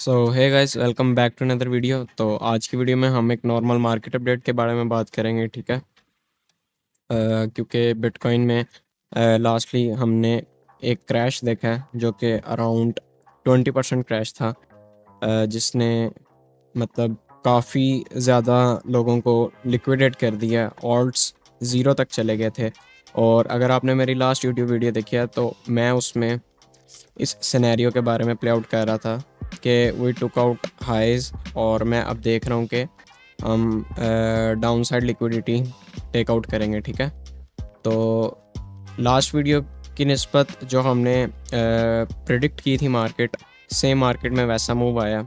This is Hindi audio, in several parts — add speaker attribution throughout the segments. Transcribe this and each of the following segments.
Speaker 1: So hey guys, welcome back to another video. तो आज की वीडियो में हम एक नॉर्मल मार्केट अपडेट के बारे में बात करेंगे, ठीक है। क्योंकि बिटकॉइन में लास्टली हमने एक क्रैश देखा है जो कि अराउंड 20% क्रैश था, जिसने मतलब काफ़ी ज़्यादा लोगों को लिक्विडेट कर दिया। ऑल्ट्स ज़ीरो तक चले गए थे। और अगर आपने मेरी लास्ट यूट्यूब वीडियो देखी है तो मैं उसमें इस सिनेरियो के बारे में प्ले आउट कर रहा था कि वी टुक आउट हाइज, और मैं अब देख रहा हूँ कि हम downside liquidity take out करेंगे, ठीक है। तो लास्ट वीडियो की निस्बत जो हमने प्रिडिक्ट की थी मार्केट, सेम मार्केट में वैसा मूव आया,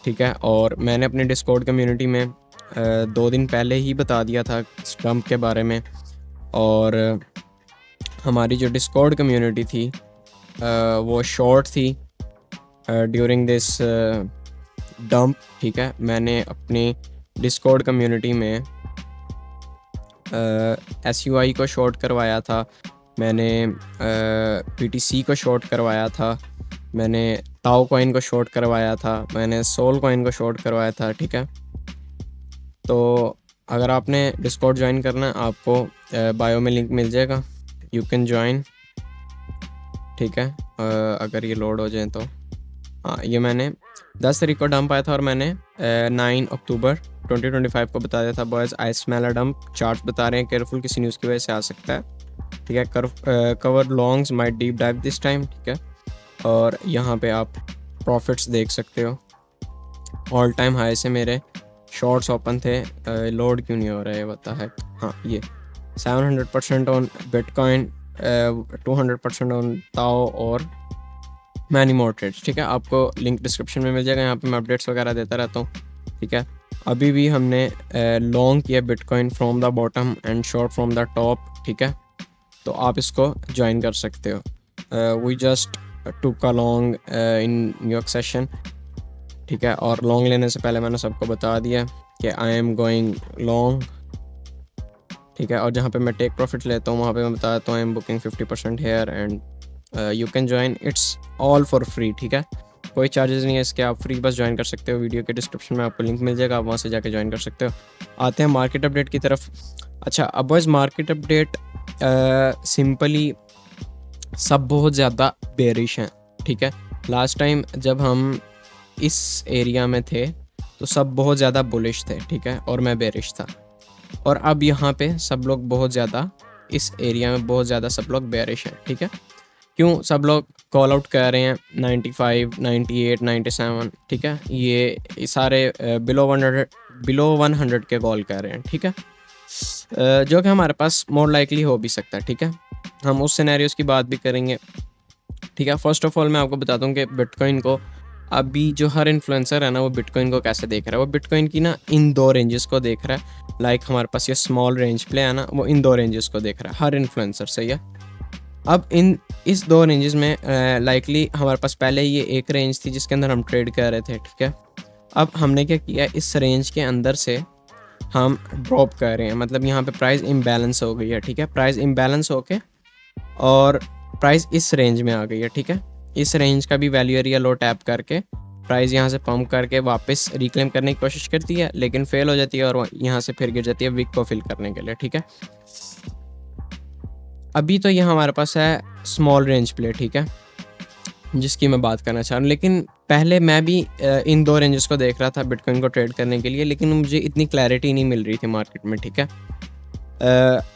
Speaker 1: ठीक है। और मैंने अपने डिस्कॉर्ड कम्युनिटी में 2 दिन पहले ही बता दिया था इस डंप के बारे में। और हमारी जो डिस्कॉर्ड कम्युनिटी थी वो शॉर्ट थी ड्यूरिंग दिस डंप, ठीक है। मैंने अपनी डिस्कॉर्ड कम्युनिटी में SUI को शॉर्ट करवाया था, मैंने PTC को शॉर्ट करवाया था, मैंने ताओ कॉइन को शॉर्ट करवाया था, मैंने सोल कॉइन को शॉर्ट करवाया था, ठीक है। तो अगर आपने डिस्कॉर्ड ज्वाइन करना है, आपको बायो में लिंक मिल जाएगा, यू कैन ज्वाइन, ठीक है। अगर ये लोड हो जाए तो हाँ, ये मैंने 10 तारीख को डंप आया था और मैंने 9 अक्टूबर 2025 को बता दिया था boys I smell a dump. Charts बता रहे हैं केयरफुल, किसी न्यूज़ की वजह से आ सकता है, ठीक है। Cover longs might deep dive this time, ठीक है। और यहाँ पे आप प्रॉफिट्स देख सकते हो। ऑल टाइम हाई से मेरे शॉर्ट्स ओपन थे। लोड क्यों नहीं हो रहा है बता है। हाँ, ये 700% ऑन बिटकॉइन, 200% ऑन ताओ और मैनी मोर ट्रेड्स, ठीक है। आपको लिंक डिस्क्रिप्शन में मिल जाएगा, यहाँ पे मैं अपडेट्स वगैरह देता रहता हूँ, ठीक है। अभी भी हमने लॉन्ग किया bitcoin from the bottom and short from the top, ठीक है। तो आप इसको ज्वाइन कर सकते हो। We just took a long in New York session, ठीक है। और लॉन्ग लेने से पहले मैंने सबको बता दिया कि आई एम गोइंग लॉन्ग, ठीक है। और जहाँ पे मैं टेक प्रॉफिट लेता हूँ वहाँ पे मैं बता देता हूँ I am booking 50% here and you can join, it's all for free, ठीक है। कोई चार्जेस नहीं है इसके, आप फ्री बस ज्वाइन कर सकते हो। वीडियो के डिस्क्रिप्शन में आपको लिंक मिल जाएगा, आप वहाँ से जाके ज्वाइन कर सकते हो। आते हैं मार्केट अपडेट की तरफ। अच्छा, अब बॉयज़ मार्केट अपडेट सिंपली सब बहुत ज़्यादा बेरिश हैं, ठीक है। लास्ट टाइम जब हम इस एरिया में थे तो सब बहुत ज़्यादा बुलिश थे, ठीक है, और मैं बेरिश था। और अब यहाँ पे सब लोग बहुत ज़्यादा, इस एरिया में बहुत ज़्यादा सब लोग बेरिश हैं, ठीक है। क्यों सब लोग कॉल आउट कर रहे हैं 95, 98, 97, ठीक है। ये सारे बिलो 100 के कॉल कर रहे हैं, ठीक है। जो कि हमारे पास मोर लाइकली हो भी सकता है, ठीक है। हम उस सिनेरियोस की बात भी करेंगे, ठीक है। फर्स्ट ऑफ ऑल मैं आपको बताता हूँ कि बिटकॉइन को अभी जो हर इन्फ्लुएंसर है ना, वो बिटकॉइन को कैसे देख रहा है। वो बिटकॉइन की ना इन 2 रेंजेस को देख रहा है। लाइक हमारे पास ये स्मॉल रेंज प्ले है ना, वो इन 2 रेंजेस को देख रहा है हर इन्फ्लुएंसर, सही है। अब इस 2 रेंजेस में लाइकली हमारे पास पहले ये एक रेंज थी जिसके अंदर हम ट्रेड कर रहे थे, ठीक है। अब हमने क्या किया, इस रेंज के अंदर से हम ड्रॉप कर रहे हैं, मतलब यहाँ पे प्राइस इम्बैलेंस हो गई है, ठीक है। प्राइस इम्बैलेंस होके और प्राइस इस रेंज में आ गई है, ठीक है। इस रेंज का भी वैल्यू एरिया लो टैप करके प्राइस यहाँ से पंप करके वापस रिक्लेम करने की कोशिश करती है, लेकिन फेल हो जाती है और यहाँ से फिर गिर जाती है विक को फिल करने के लिए, ठीक है। अभी तो ये हमारे पास है स्मॉल रेंज प्ले, ठीक है, जिसकी मैं बात करना चाह रहा हूँ। लेकिन पहले मैं भी इन 2 रेंजेस को देख रहा था बिटकॉइन को ट्रेड करने के लिए, लेकिन मुझे इतनी क्लैरिटी नहीं मिल रही थी मार्केट में, ठीक है।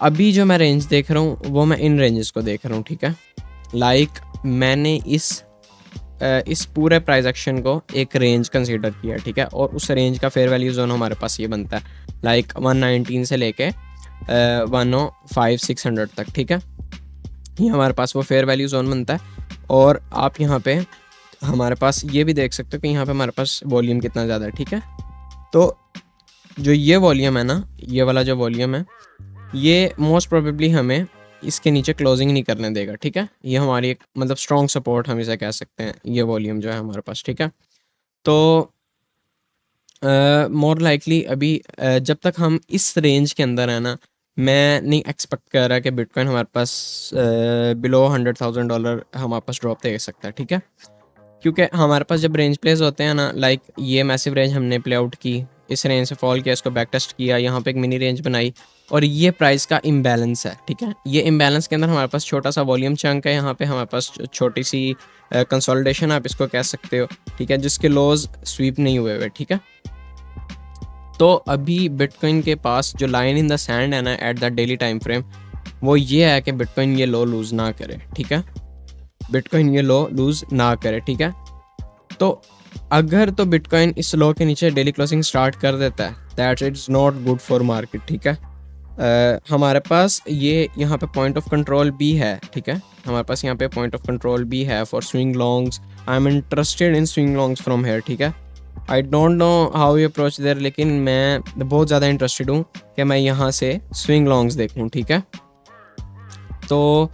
Speaker 1: अभी जो मैं रेंज देख रहा हूँ वो मैं इन रेंजेस को देख रहा हूँ, ठीक है। लाइक मैंने इस पूरे प्राइस एक्शन को एक रेंज कंसीडर किया, ठीक है। और उस रेंज का फेयर वैल्यू जोन हमारे पास ये बनता है लाइक 119 से लेके 105-600 तक, ठीक है। ये हमारे पास वो फेयर वैल्यू जोन बनता है। और आप यहाँ पे हमारे पास ये भी देख सकते हो कि यहाँ पे हमारे पास वॉल्यूम कितना ज़्यादा है, ठीक है। तो जो ये वॉल्यूम है ना, ये वाला जो वॉल्यूम है, ये मोस्ट प्रोबेबली हमें इसके नीचे क्लोजिंग नहीं करने देगा, ठीक है। ये हमारी एक मतलब स्ट्रॉन्ग सपोर्ट हम इसे कह सकते हैं, ये वॉल्यूम जो है हमारे पास, ठीक है। तो मोर लाइकली अभी जब तक हम इस रेंज के अंदर है ना, मैं नहीं एक्सपेक्ट कर रहा कि बिटकॉइन हमारे पास बिलो $100,000 हमारे पास ड्रॉप दे सकता है, ठीक है। क्योंकि हमारे पास जब रेंज प्लेस होते हैं ना, लाइक ये मैसिव रेंज हमने प्ले आउट की, इस रेंज से फॉल किया, इसको बैक टेस्ट किया, यहाँ पे एक मिनी रेंज बनाई, और ये प्राइस का इम्बैलेंस है, ठीक है। ये इम्बैलेंस के अंदर हमारे पास छोटा सा वॉल्यूम चंक है, यहाँ पे हमारे पास छोटी सी कंसोलिडेशन आप इसको कह सकते हो, ठीक है, जिसके लॉज स्वीप नहीं हुए हुए, ठीक है। तो अभी बिटकॉइन के पास जो लाइन इन द सैंड है ना at the daily time frame, वो ये है कि बिटकॉइन ये लो लूज़ ना करे, ठीक है, बिटकॉइन ये लो लूज़ ना करे, ठीक है। तो अगर तो बिटकॉइन इस लो के नीचे डेली क्लोजिंग स्टार्ट कर देता है, that it's not good for market, ठीक है। हमारे पास ये यहाँ पे पॉइंट ऑफ कंट्रोल भी है, ठीक है, हमारे पास यहाँ पे पॉइंट ऑफ कंट्रोल भी है for swing longs. I am interested in swing longs from here, ठीक है। I don't know how you approach there, लेकिन मैं बहुत ज़्यादा इंटरेस्टेड हूँ कि मैं यहाँ से स्विंग लॉन्ग्स देखूँ, ठीक है। तो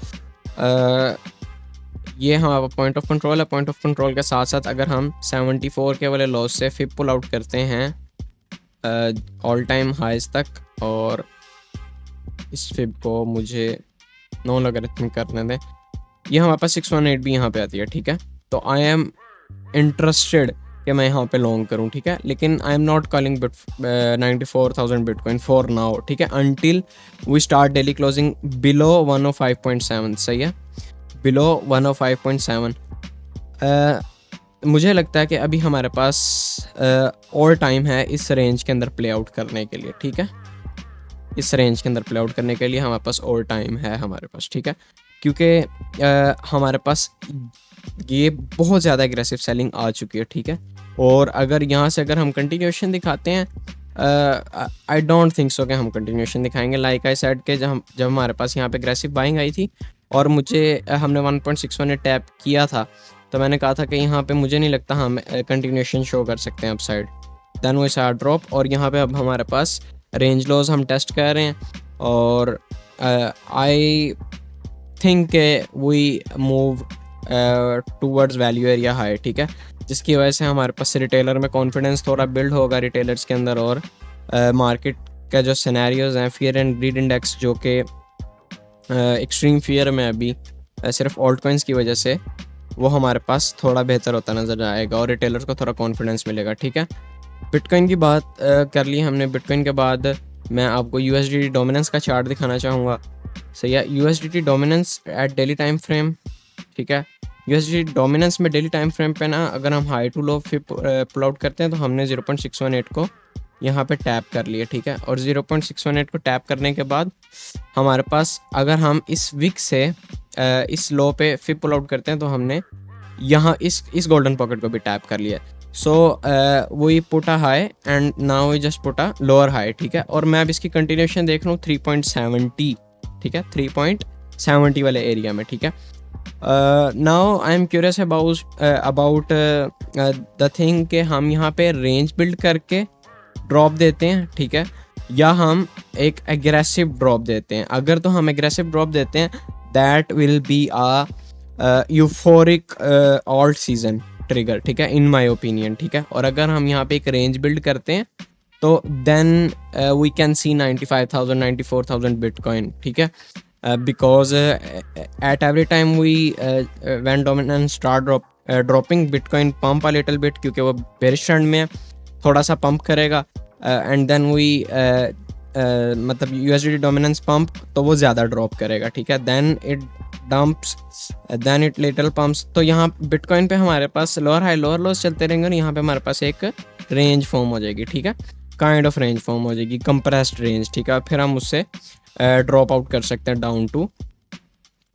Speaker 1: ये हमारा पॉइंट ऑफ कंट्रोल है। पॉइंट ऑफ कंट्रोल के साथ साथ अगर हम 74 के वाले लॉस से फिर पुल आउट करते हैं ऑल टाइम हाइज तक, और इस फिब को मुझे नो लॉगरिथमिक करने दें, ये हमारे पास 618 भी यहाँ पे आती है, ठीक है। तो आई एम इंटरेस्टेड कि मैं यहाँ पे लॉन्ग करूँ, ठीक है, लेकिन I am not calling 94,000 bitcoin for now, ठीक है, until we start daily closing below 105.7, सही है, बिलो 105.7। मुझे लगता है कि अभी हमारे पास और टाइम है इस रेंज के अंदर प्ले आउट करने के लिए, ठीक है, इस रेंज के अंदर प्ले आउट करने के लिए हमारे पास और टाइम है हमारे पास, ठीक है, क्योंकि हमारे पास ये बहुत ज़्यादा एग्रेसिव सेलिंग आ चुकी है, ठीक है। और अगर यहाँ से अगर हम कंटिन्यूएशन दिखाते हैं, आई डोंट थिंक सो कि हम कंटिन्यूएशन दिखाएंगे। लाइक आई सेड के जब हमारे पास यहाँ पे एग्रेसिव बाइंग आई थी और हमने 1.61 टैप किया था, तो मैंने कहा था कि यहाँ पे मुझे नहीं लगता हम कंटिन्यूएशन शो कर सकते हैं अपसाइड। देन वो सारा ड्रॉप, और यहाँ पे अब हमारे पास रेंज लॉज हम टेस्ट कर रहे हैं, और I think we move towards value area high, ठीक है, जिसकी वजह से हमारे पास रिटेलर में कॉन्फिडेंस थोड़ा बिल्ड होगा रिटेलर्स के अंदर, और मार्केट का जो सिनेरियोज हैं, फियर एंड ग्रीड इंडेक्स जो कि एक्सट्रीम फियर में अभी सिर्फ ऑल्ट कॉइन्स की वजह से, वो हमारे पास थोड़ा बेहतर होता नज़र आएगा और रिटेलर्स को थोड़ा कॉन्फिडेंस मिलेगा, ठीक है। बिटकॉइन की बात कर ली हमने। बिटकॉइन के बाद मैं आपको यूएसडीटी डोमिनेंस का चार्ट दिखाना चाहूँगा, सही है, USDT dominance at daily time frame, ठीक है। यूएसडीटी डोमिनेंस में डेली टाइम फ्रेम पे ना अगर हम हाई टू लो फिर पुल आउट करते हैं, तो हमने 0.618 को यहाँ पे टैप कर लिया, ठीक है, और 0.618 को टैप करने के बाद हमारे पास अगर हम इस विक से इस लो पे फिर पुल आउट करते हैं, तो हमने यहाँ इस गोल्डन पॉकेट को भी टैप कर लिया। So we put a high and now we just put a lower high, ठीक है। और मैं अब इसकी कंटिन्यूएशन देख रहा हूँ 3.70, ठीक है, 3.70 वाले एरिया में, ठीक है। Now I am curious about the thing कि हम यहाँ पे रेंज बिल्ड करके ड्रॉप देते हैं, ठीक है, या हम एक एग्रेसिव ड्रॉप देते हैं। अगर तो हम एग्रेसिव ड्रॉप देते हैं, that will be a euphoric alt season trigger, ठीक है, इन माय ओपिनियन, ठीक है। और अगर हम यहाँ पे एक रेंज बिल्ड करते हैं, तो then we can see 95,000 94,000 bitcoin, ठीक है, because at every time we when dominant start dropping, bitcoin pump a little bit, क्योंकि वो बेरिश ट्रेंड में थोड़ा सा पंप करेगा, एंड देन वी मतलब यूएसडीटी डोमिनेंस पंप, तो वो ज़्यादा ड्रॉप करेगा, ठीक है, then it dumps, then it little pumps. तो यहाँ बिटकॉइन पे हमारे पास लोअर हाई लोअर लोस चलते रहेंगे, और यहाँ पे हमारे पास एक रेंज फॉर्म हो जाएगी, ठीक है, काइंड ऑफ रेंज फॉर्म हो जाएगी, कंप्रेस्ड रेंज, ठीक है। फिर हम उससे ड्रॉप आउट कर सकते हैं डाउन टू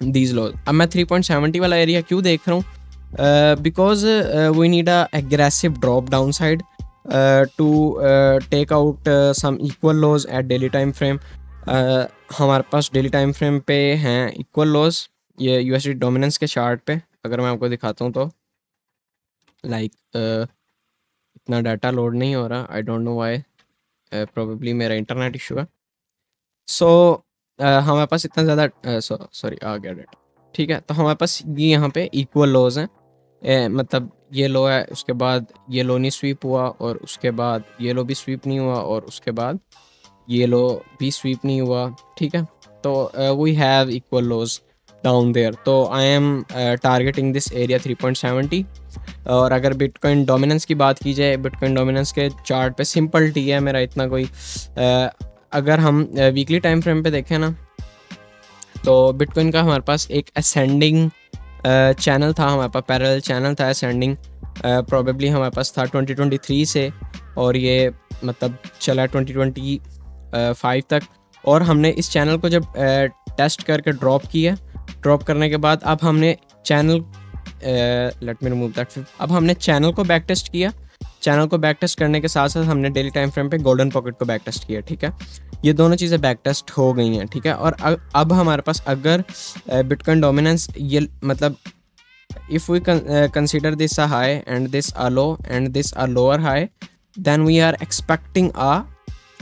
Speaker 1: दीज लोज। अब मैं 3.70 वाला एरिया क्यों देख रहा हूँ, because we need a aggressive drop down side to take out some equal lows at daily time frame. हमारे पास डेली टाइम फ्रेम पे हैं इक्वल लोज, ये यूएसडी डोमिनेंस के चार्ट पे अगर मैं आपको दिखाता हूँ, तो लाइक इतना डाटा लोड नहीं हो रहा, I don't know why, probably मेरा इंटरनेट इशू है। सो हमारे पास इतना ज़्यादा सॉरी आ गया डेटा, ठीक है। तो हमारे पास ये यहाँ पे इक्वल लोज हैं, मतलब ये लो है, उसके बाद ये लो नहीं स्वीप हुआ, और उसके बाद ये लो भी स्वीप नहीं हुआ, और उसके बाद ये लो भी स्वीप नहीं हुआ, ठीक है। तो we have equal lows, down there. तो I am targeting this area 3.70। और अगर बिटकॉइन डोमिनेंस की बात की जाए, बिटकॉइन डोमिनेंस के चार्ट पे सिंपल टी है मेरा, इतना कोई अगर हम वीकली टाइम फ्रेम पे देखें ना, तो बिटकॉइन का हमारे पास एक असेंडिंग चैनल था, हमारे पास पैरेलल चैनल था असेंडिंग, प्रोबेबली हमारे पास था 2023 से, और ये मतलब चला 2025 तक। और हमने इस चैनल को जब टेस्ट करके ड्रॉप किया, ड्रॉप करने के बाद अब हमने channel let me remove that, अब हमने चैनल को बैक टेस्ट किया। चैनल को बैक टेस्ट करने के साथ साथ हमने डेली टाइम फ्रेम पे गोल्डन पॉकेट को बैक टेस्ट किया, ठीक है। ये दोनों चीज़ें बैक टेस्ट हो गई हैं, ठीक है। और अब हमारे पास अगर बिटकॉइन डोमिनेंस ये मतलब if we consider this a high and this a low and this a lower high, then we are expecting a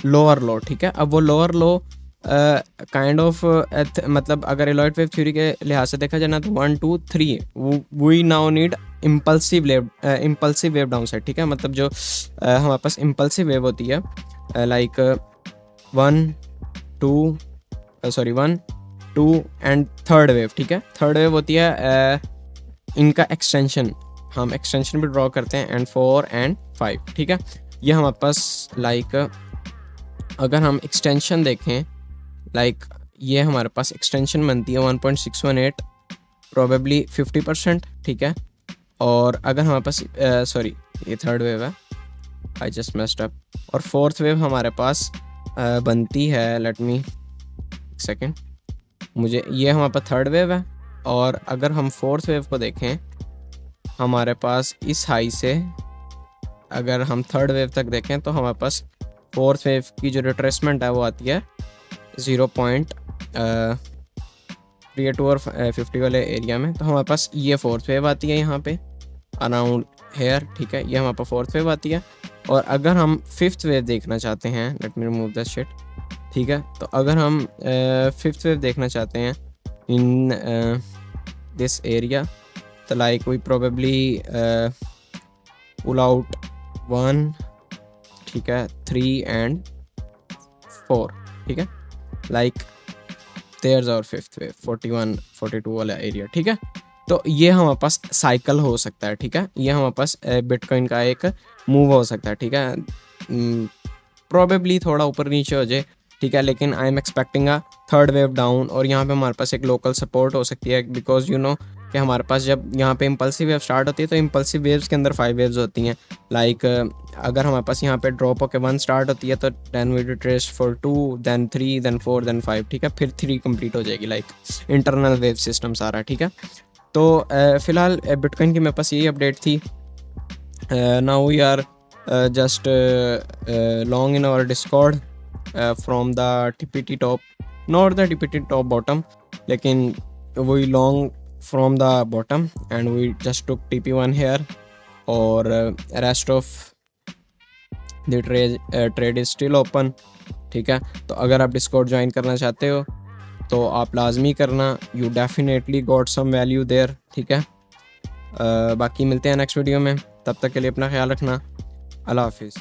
Speaker 1: lower low, ठीक है। अब वो lower low काइंड ऑफ मतलब अगर एलॉयड वेव थ्योरी के लिहाज से देखा जाए ना, तो 1 2 3 we now need impulsive wave down side, ठीक है। मतलब जो हमारे पास इम्पल्सिव वेव होती है लाइक 1 2 एंड थर्ड वेव, ठीक है। थर्ड वेव होती है इनका एक्सटेंशन, हम एक्सटेंशन भी ड्रॉ करते हैं एंड 4 एंड 5, ठीक है। ये हमारे पास लाइक अगर हम एक्सटेंशन देखें, लाइक ये हमारे पास एक्सटेंशन बनती है 1.618 प्रोबेबली 50%, ठीक है। और अगर हमारे पास सॉरी ये थर्ड वेव है, आई जस्ट मेस्ड अप। और फोर्थ वेव हमारे पास बनती है, लेट मी सेकेंड, मुझे ये हमारे पास थर्ड वेव है। और अगर हम फोर्थ वेव को देखें, हमारे पास इस हाई से अगर हम थर्ड वेव तक देखें, तो हमारे पास फोर्थ वेव की जो रिट्रेसमेंट है वो आती है 0.32 वाले एरिया में। तो हमारे पास ये फोर्थ वेव आती है यहाँ पे अराउंड हेयर, ठीक है। ये हमारे पास फोर्थ वेव आती है। और अगर हम फिफ्थ वेव देखना चाहते हैं, let me remove that shit, ठीक है। तो अगर हम फिफ्थ वेव देखना चाहते हैं इन दिस एरिया, तो like we probably pull out 1, ठीक है, 3 एंड 4, ठीक है। Like there's our fifth wave 41 42 वाला एरिया, ठीक है। तो ये हमारे पास साइकिल हो सकता है, ठीक है। ये हमारे पास बिटकॉइन का एक मूव हो सकता है, ठीक है। प्रोबेबली थोड़ा ऊपर नीचे हो जाए, ठीक है, लेकिन I am expecting a third wave down. और यहाँ पे हमारे पास एक लोकल सपोर्ट हो सकती है, बिकॉज यू नो कि हमारे पास जब यहाँ पे इम्पल्सिव वेव स्टार्ट होती है, तो इम्पल्सिव वेव्स के अंदर 5 वेव्स होती हैं। लाइक अगर हमारे पास यहाँ पे ड्रॉप होकर 1 स्टार्ट होती है, तो 10 we retrace for 2 then 3 then 4 then 5, ठीक है। फिर 3 कंप्लीट हो जाएगी, लाइक इंटरनल वेव सिस्टम सारा, ठीक है। तो फ़िलहाल बिटकॉइन की मेरे पास यही अपडेट थी। Now we are just long in our Discord from the TPT top, not the TPT top bottom, लेकिन we long from the bottom and we just took TP1 here, और rest of the trade is still open, ठीक है। तो अगर आप डिस्कॉर्ड ज्वाइन करना चाहते हो तो आप लाजमी करना, you definitely got some value there, ठीक है। बाकी मिलते हैं नेक्स्ट वीडियो में, तब तक के लिए अपना ख्याल रखना, अल्लाह हाफिज़।